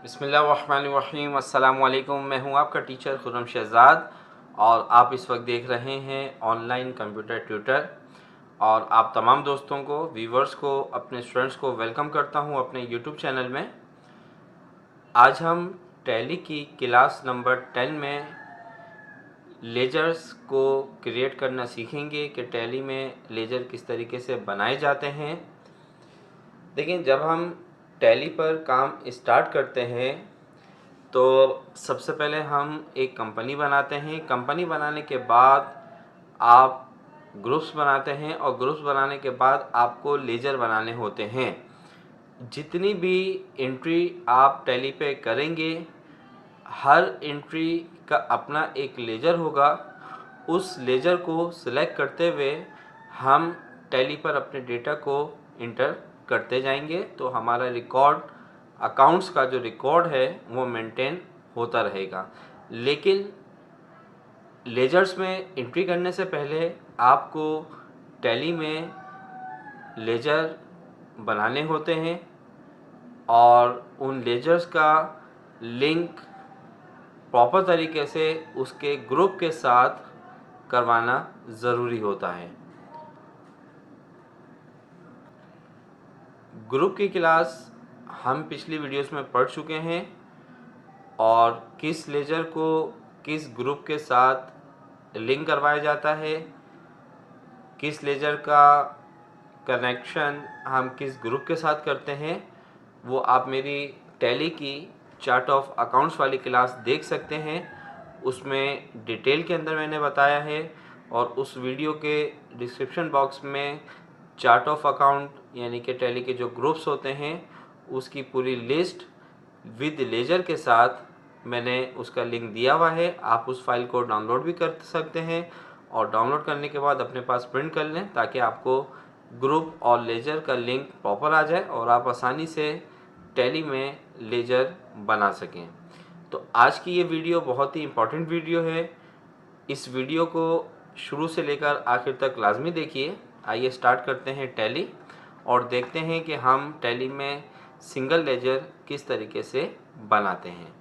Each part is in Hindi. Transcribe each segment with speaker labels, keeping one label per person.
Speaker 1: बिस्मिल्लाहिर्रहमानिर्रहीम। अस्सलामु अलैकुम। मैं हूं आपका टीचर खुर्रम शहज़ाद और आप इस वक्त देख रहे हैं ऑनलाइन कंप्यूटर ट्यूटर। और आप तमाम दोस्तों को, व्यूवर्स को, अपने स्टूडेंट्स को वेलकम करता हूं अपने यूट्यूब चैनल में। आज हम टैली की क्लास नंबर 10 में लेजर्स को क्रिएट करना सीखेंगे कि टैली में लेजर किस तरीके से बनाए जाते हैं। देखिए, जब हम टैली पर काम स्टार्ट करते हैं तो सबसे पहले हम एक कंपनी बनाते हैं। कंपनी बनाने के बाद आप ग्रुप्स बनाते हैं और ग्रुप्स बनाने के बाद आपको लेजर बनाने होते हैं। जितनी भी एंट्री आप टैली पे करेंगे, हर एंट्री का अपना एक लेजर होगा। उस लेजर को सिलेक्ट करते हुए हम टैली पर अपने डेटा को इंटर करते जाएंगे, तो हमारा रिकॉर्ड, अकाउंट्स का जो रिकॉर्ड है वो मेंटेन होता रहेगा। लेकिन लेजर्स में एंट्री करने से पहले आपको टैली में लेजर बनाने होते हैं और उन लेजर्स का लिंक प्रॉपर तरीके से उसके ग्रुप के साथ करवाना ज़रूरी होता है। ग्रुप की क्लास हम पिछली वीडियोस में पढ़ चुके हैं और किस लेजर को किस ग्रुप के साथ लिंक करवाया जाता है, किस लेजर का कनेक्शन हम किस ग्रुप के साथ करते हैं, वो आप मेरी टैली की चार्ट ऑफ अकाउंट्स वाली क्लास देख सकते हैं। उसमें डिटेल के अंदर मैंने बताया है और उस वीडियो के डिस्क्रिप्शन बॉक्स में चार्ट ऑफ अकाउंट यानी कि टैली के जो ग्रुप्स होते हैं उसकी पूरी लिस्ट विद लेजर के साथ मैंने उसका लिंक दिया हुआ है। आप उस फाइल को डाउनलोड भी कर सकते हैं और डाउनलोड करने के बाद अपने पास प्रिंट कर लें ताकि आपको ग्रुप और लेजर का लिंक प्रॉपर आ जाए और आप आसानी से टैली में लेजर बना सकें। तो आज की ये वीडियो बहुत ही इम्पोर्टेंट वीडियो है। इस वीडियो को शुरू से लेकर आखिर तक लाजमी देखिए। आइए स्टार्ट करते हैं टैली और देखते हैं कि हम टैली में सिंगल लेजर किस तरीके से बनाते हैं।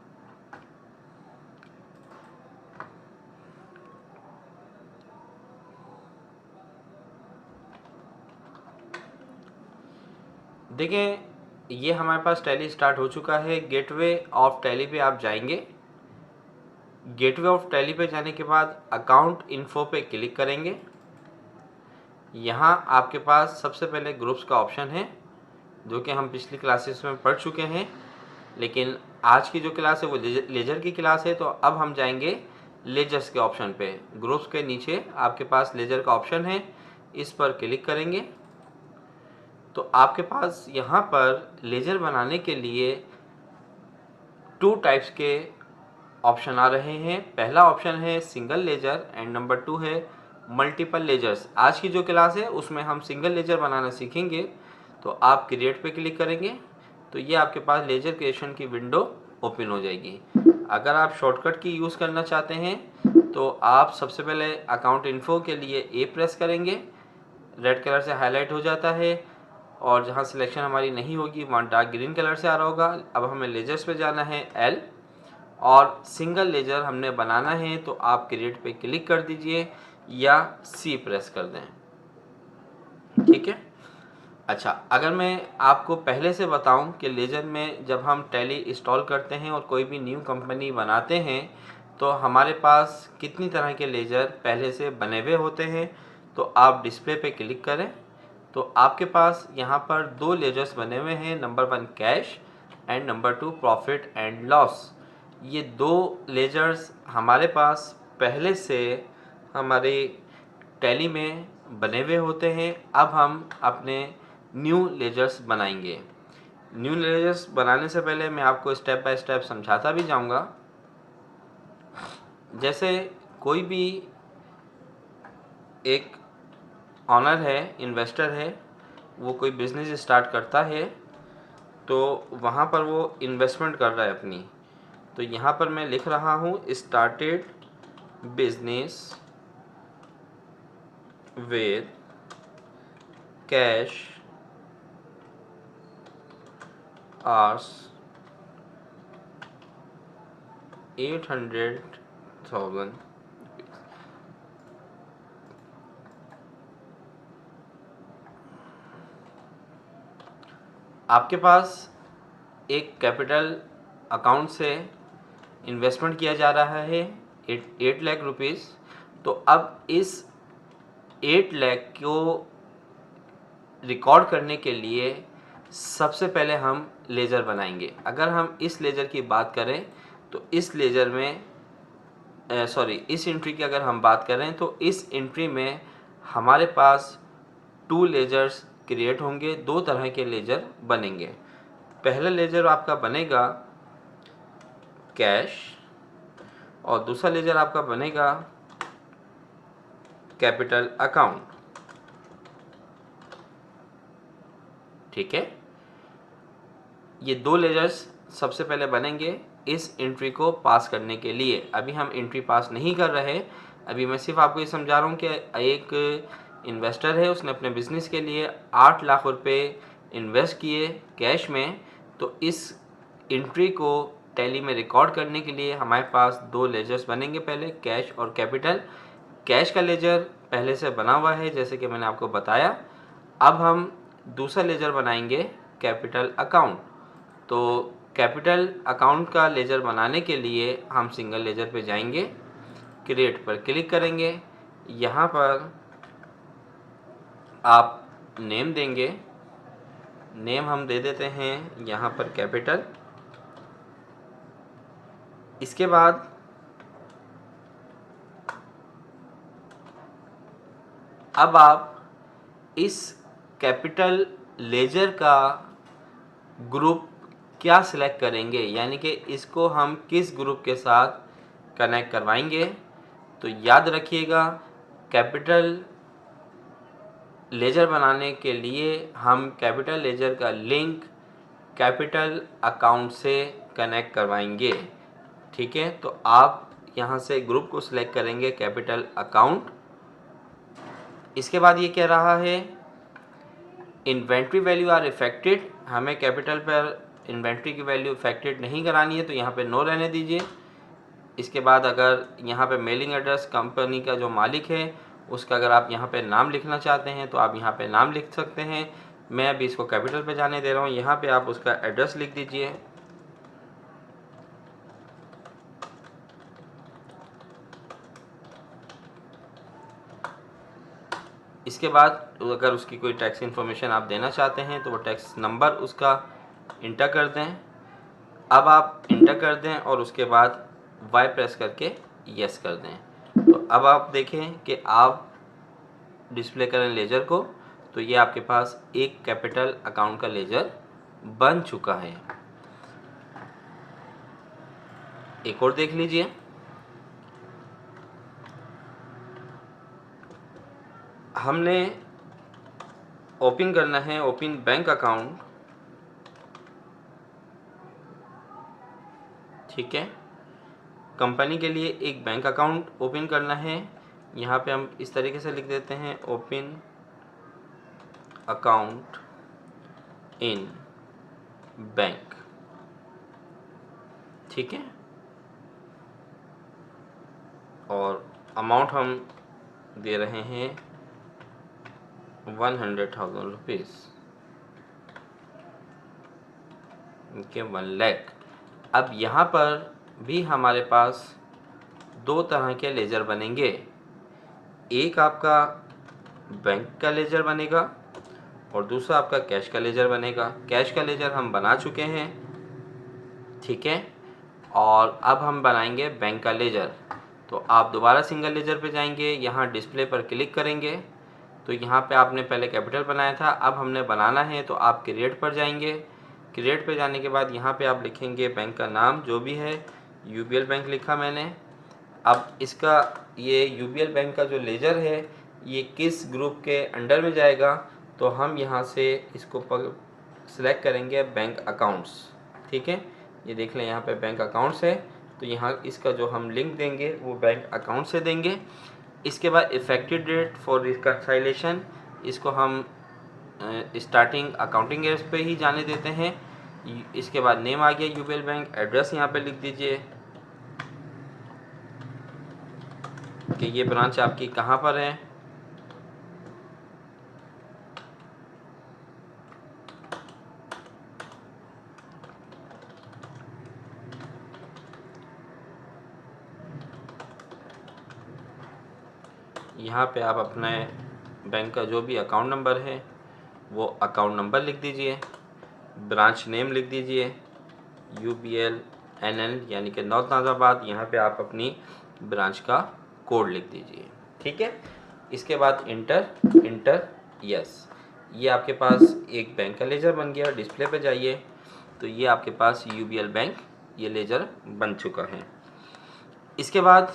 Speaker 1: देखें, ये हमारे पास टैली स्टार्ट हो चुका है। गेटवे ऑफ टैली पे आप जाएंगे। गेटवे ऑफ टैली पे जाने के बाद अकाउंट इन्फो पे क्लिक करेंगे। यहाँ आपके पास सबसे पहले ग्रुप्स का ऑप्शन है जो कि हम पिछली क्लासेस में पढ़ चुके हैं, लेकिन आज की जो क्लास है वो लेजर की क्लास है। तो अब हम जाएंगे लेजर्स के ऑप्शन पे। ग्रुप्स के नीचे आपके पास लेजर का ऑप्शन है, इस पर क्लिक करेंगे तो आपके पास यहाँ पर लेजर बनाने के लिए 2 टाइप्स के ऑप्शन आ रहे हैं। पहला ऑप्शन है सिंगल लेजर एंड नंबर 2 है मल्टीपल लेजर्स। आज की जो क्लास है उसमें हम सिंगल लेजर बनाना सीखेंगे। तो आप क्रिएट पे क्लिक करेंगे तो ये आपके पास लेजर क्रिएशन की विंडो ओपन हो जाएगी। अगर आप शॉर्टकट की यूज़ करना चाहते हैं तो आप सबसे पहले अकाउंट इन्फो के लिए ए प्रेस करेंगे, रेड कलर से हाईलाइट हो जाता है और जहाँ सिलेक्शन हमारी नहीं होगी वहाँ डार्क ग्रीन कलर से आ रहा होगा। अब हमें लेजर्स पे जाना है एल और सिंगल लेजर हमने बनाना है तो आप क्रिएट पे क्लिक कर दीजिए या सी प्रेस कर दें। ठीक है। अच्छा, अगर मैं आपको पहले से बताऊं कि लेजर में जब हम टैली इंस्टॉल करते हैं और कोई भी न्यू कंपनी बनाते हैं तो हमारे पास कितनी तरह के लेजर पहले से बने हुए होते हैं, तो आप डिस्प्ले पे क्लिक करें तो आपके पास यहाँ पर 2 लेजर्स बने हुए हैं, number 1 cash and number 2 profit and loss. ये 2 लेजर्स हमारे पास पहले से हमारे टैली में बने हुए होते हैं। अब हम अपने न्यू लेजर्स बनाएंगे। न्यू लेजर्स बनाने से पहले मैं आपको स्टेप बाय स्टेप समझाता भी जाऊंगा। जैसे कोई भी एक ऑनर है, इन्वेस्टर है, वो कोई बिजनेस स्टार्ट करता है तो वहाँ पर वो इन्वेस्टमेंट कर रहा है अपनी। तो यहाँ पर मैं लिख रहा हूँ स्टार्टेड बिजनेस विद कैश आर्स 800,000। आपके पास एक कैपिटल अकाउंट से इन्वेस्टमेंट किया जा रहा है 8 लाख रुपीज़। तो अब इस 8 लाख को रिकॉर्ड करने के लिए सबसे पहले हम लेजर बनाएंगे। अगर हम इस लेजर की बात करें तो इस लेजर में इस एंट्री की अगर हम बात करें तो इस एंट्री में हमारे पास 2 लेजर्स क्रिएट होंगे, 2 तरह के लेजर बनेंगे। पहला लेजर आपका बनेगा कैश और दूसरा लेजर आपका बनेगा कैपिटल अकाउंट। ठीक है, ये 2 लेजर्स सबसे पहले बनेंगे इस एंट्री को पास करने के लिए। अभी हम एंट्री पास नहीं कर रहे, अभी मैं सिर्फ आपको ये समझा रहा हूँ कि एक इन्वेस्टर है, उसने अपने बिजनेस के लिए 8 लाख रुपए इन्वेस्ट किए कैश में। तो इस एंट्री को टैली में रिकॉर्ड करने के लिए हमारे पास 2 लेजर्स बनेंगे, पहले कैश और कैपिटल। कैश का लेजर पहले से बना हुआ है जैसे कि मैंने आपको बताया। अब हम दूसरा लेजर बनाएंगे कैपिटल अकाउंट। तो कैपिटल अकाउंट का लेजर बनाने के लिए हम सिंगल लेजर पे जाएंगे, क्रिएट पर क्लिक करेंगे। यहाँ पर आप नेम देंगे, नेम हम दे देते हैं यहाँ पर कैपिटल। इसके बाद अब आप इस कैपिटल लेजर का ग्रुप क्या सिलेक्ट करेंगे, यानी कि इसको हम किस ग्रुप के साथ कनेक्ट करवाएंगे। तो याद रखिएगा, कैपिटल लेजर बनाने के लिए हम कैपिटल लेजर का लिंक कैपिटल अकाउंट से कनेक्ट करवाएंगे। ठीक है, तो आप यहाँ से ग्रुप को सिलेक्ट करेंगे कैपिटल अकाउंट। इसके बाद ये कह रहा है इन्वेंट्री वैल्यू आर इफेक्टेड, हमें कैपिटल पर इन्वेंट्री की वैल्यू इफेक्टेड नहीं करानी है, तो यहाँ पे नो रहने दीजिए। इसके बाद अगर यहाँ पे मेलिंग एड्रेस कंपनी का जो मालिक है उसका अगर आप यहाँ पे नाम लिखना चाहते हैं तो आप यहाँ पे नाम लिख सकते हैं। मैं अभी इसको कैपिटल पे जाने दे रहा हूँ, यहाँ पे आप उसका एड्रेस लिख दीजिए। इसके बाद अगर उसकी कोई टैक्स इन्फॉर्मेशन आप देना चाहते हैं तो वो टैक्स नंबर उसका इंटर कर दें। अब आप इंटर कर दें और उसके बाद वाई प्रेस करके यस कर दें। तो अब आप देखें कि आप डिस्प्ले करें लेजर को, तो ये आपके पास एक कैपिटल अकाउंट का लेजर बन चुका है। एक और देख लीजिए, हमने ओपन करना है ओपन बैंक अकाउंट। ठीक है, कंपनी के लिए एक बैंक अकाउंट ओपन करना है। यहाँ पे हम इस तरीके से लिख देते हैं ओपन अकाउंट इन बैंक। ठीक है, और अमाउंट हम दे रहे हैं 100,000 रुपीज़ के 1 लाख। अब यहाँ पर भी हमारे पास 2 तरह के लेजर बनेंगे, एक आपका बैंक का लेजर बनेगा और दूसरा आपका कैश का लेजर बनेगा। कैश का लेजर हम बना चुके हैं, ठीक है, और अब हम बनाएंगे बैंक का लेजर। तो आप दोबारा सिंगल लेजर पे जाएंगे, यहाँ डिस्प्ले पर क्लिक करेंगे। तो यहाँ पे आपने पहले कैपिटल बनाया था, अब हमने बनाना है तो आप क्रिएट पर जाएंगे। क्रिएट पे जाने के बाद यहाँ पे आप लिखेंगे बैंक का नाम जो भी है, यूबीएल बैंक लिखा मैंने। अब इसका ये यूबीएल बैंक का जो लेजर है ये किस ग्रुप के अंडर में जाएगा, तो हम यहाँ से इसको सिलेक्ट करेंगे बैंक अकाउंट्स। ठीक है, ये देख लें यहाँ पे बैंक अकाउंट्स है, तो यहाँ इसका जो हम लिंक देंगे वो बैंक अकाउंट से देंगे। इसके बाद इफेक्टिव डेट फॉर रिकन्साइलेशन, इसको हम स्टार्टिंग अकाउंटिंग ईयर्स पे ही जाने देते हैं। इसके बाद नेम आ गया यूबीएल बैंक, एड्रेस यहाँ पे लिख दीजिए कि ये ब्रांच आपकी कहाँ पर है। यहाँ पे आप अपने बैंक का जो भी अकाउंट नंबर है वो अकाउंट नंबर लिख दीजिए, ब्रांच नेम लिख दीजिए UBL NL यानी कि नॉर्थ नाज़ाबाद। यहाँ पे आप अपनी ब्रांच का कोड लिख दीजिए, ठीक है। इसके बाद इंटर यस, ये आपके पास एक बैंक का लेजर बन गया। डिस्प्ले पे जाइए तो ये आपके पास UBL बैंक ये लेजर बन चुका है। इसके बाद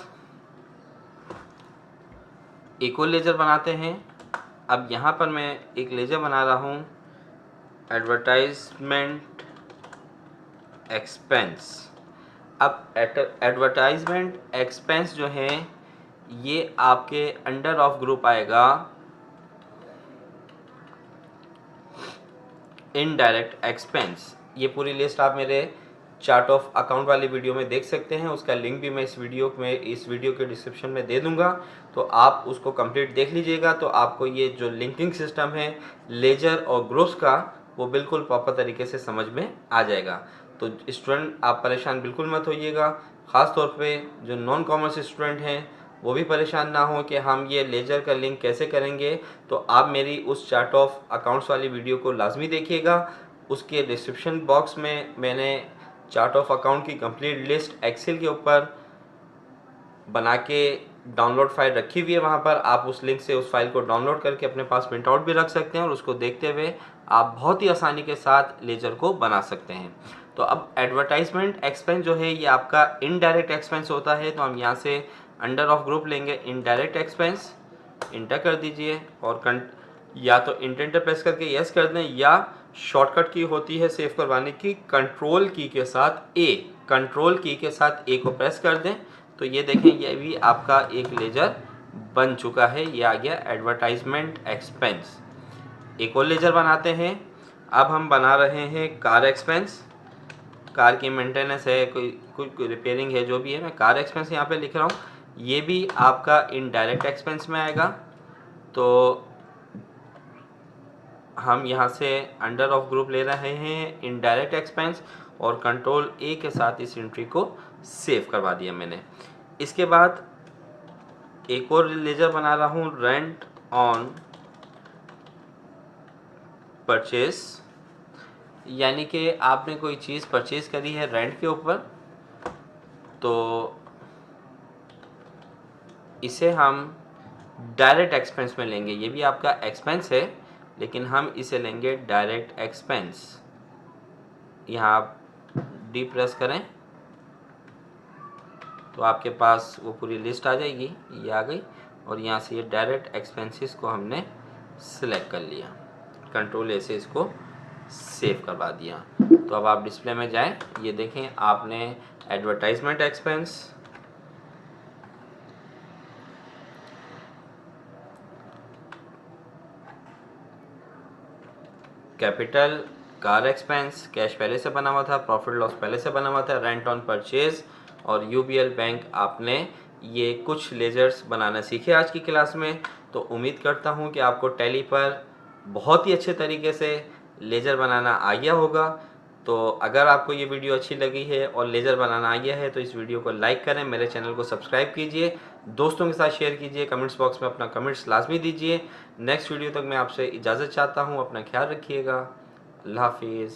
Speaker 1: एक और लेजर बनाते हैं। अब यहाँ पर मैं एक लेजर बना रहा हूँ एडवर्टाइजमेंट एक्सपेंस। अब एडवर्टाइजमेंट एक्सपेंस जो है ये आपके अंडर ऑफ ग्रुप आएगा इनडायरेक्ट एक्सपेंस। ये पूरी लिस्ट आप मेरे चार्ट ऑफ अकाउंट वाली वीडियो में देख सकते हैं, उसका लिंक भी मैं इस वीडियो के डिस्क्रिप्शन में दे दूंगा, तो आप उसको कंप्लीट देख लीजिएगा। तो आपको ये जो लिंकिंग सिस्टम है लेजर और ग्रुप्स का वो बिल्कुल प्रॉपर तरीके से समझ में आ जाएगा। तो स्टूडेंट आप परेशान बिल्कुल मत होइएगा, ख़ास तौर पे जो नॉन कॉमर्स स्टूडेंट हैं वो भी परेशान ना हो कि हम ये लेजर का लिंक कैसे करेंगे। तो आप मेरी उस चार्ट ऑफ अकाउंट्स वाली वीडियो को लाजमी देखिएगा। उसके डिस्क्रिप्शन बॉक्स में मैंने चार्ट ऑफ अकाउंट की कंप्लीट लिस्ट एक्सेल के ऊपर बना के डाउनलोड फाइल रखी हुई है। वहाँ पर आप उस लिंक से उस फाइल को डाउनलोड करके अपने पास प्रिंट आउट भी रख सकते हैं और उसको देखते हुए आप बहुत ही आसानी के साथ लेजर को बना सकते हैं। तो अब एडवर्टाइजमेंट एक्सपेंस जो है ये आपका इनडायरेक्ट एक्सपेंस होता है। तो हम यहाँ से अंडर ऑफ ग्रुप लेंगे इनडायरेक्ट एक्सपेंस, इंटर कर दीजिए और या तो इंटर प्रेस करके यस कर दें, या शॉर्टकट की होती है सेव करवाने की कंट्रोल की के साथ ए को प्रेस कर दें। तो ये देखें ये भी आपका एक लेजर बन चुका है, ये आ गया एडवर्टाइजमेंट एक्सपेंस। एक और लेजर बनाते हैं। अब हम बना रहे हैं कार एक्सपेंस। कार की मेंटेनेंस है, कोई रिपेयरिंग है, जो भी है, मैं कार एक्सपेंस यहाँ पे लिख रहा हूँ। ये भी आपका इनडायरेक्ट एक्सपेंस में आएगा। तो हम यहाँ से अंडर ऑफ ग्रुप ले रहे हैं इनडायरेक्ट एक्सपेंस और कंट्रोल ए के साथ इस एंट्री को सेव करवा दिया मैंने। इसके बाद एक और लेजर बना रहा हूँ रेंट ऑन परचेस, यानी कि आपने कोई चीज़ परचेज करी है रेंट के ऊपर, तो इसे हम डायरेक्ट एक्सपेंस में लेंगे। ये भी आपका एक्सपेंस है लेकिन हम इसे लेंगे डायरेक्ट एक्सपेंस। यहाँ आप डी प्रेस करें तो आपके पास वो पूरी लिस्ट आ जाएगी, ये आ गई। और यहाँ से ये डायरेक्ट एक्सपेंसेस को हमने सिलेक्ट कर लिया, कंट्रोल ए से इसको सेव करवा दिया। तो अब आप डिस्प्ले में जाएं, ये देखें आपने advertisement expense, capital, car expense, cash पहले से बना हुआ था, प्रॉफिट लॉस पहले से बना हुआ था, रेंट ऑन परचेज और यूबीएल बैंक आपने ये कुछ लेजर्स बनाना सीखे आज की क्लास में। तो उम्मीद करता हूँ कि आपको टैली पर बहुत ही अच्छे तरीके से लेजर बनाना आ गया होगा। तो अगर आपको ये वीडियो अच्छी लगी है और लेजर बनाना आ गया है तो इस वीडियो को लाइक करें, मेरे चैनल को सब्सक्राइब कीजिए, दोस्तों के साथ शेयर कीजिए, कमेंट्स बॉक्स में अपना कमेंट्स लाजमी दीजिए। नेक्स्ट वीडियो तक मैं आपसे इजाज़त चाहता हूँ, अपना ख्याल रखिएगा। अल्लाह हाफिज़।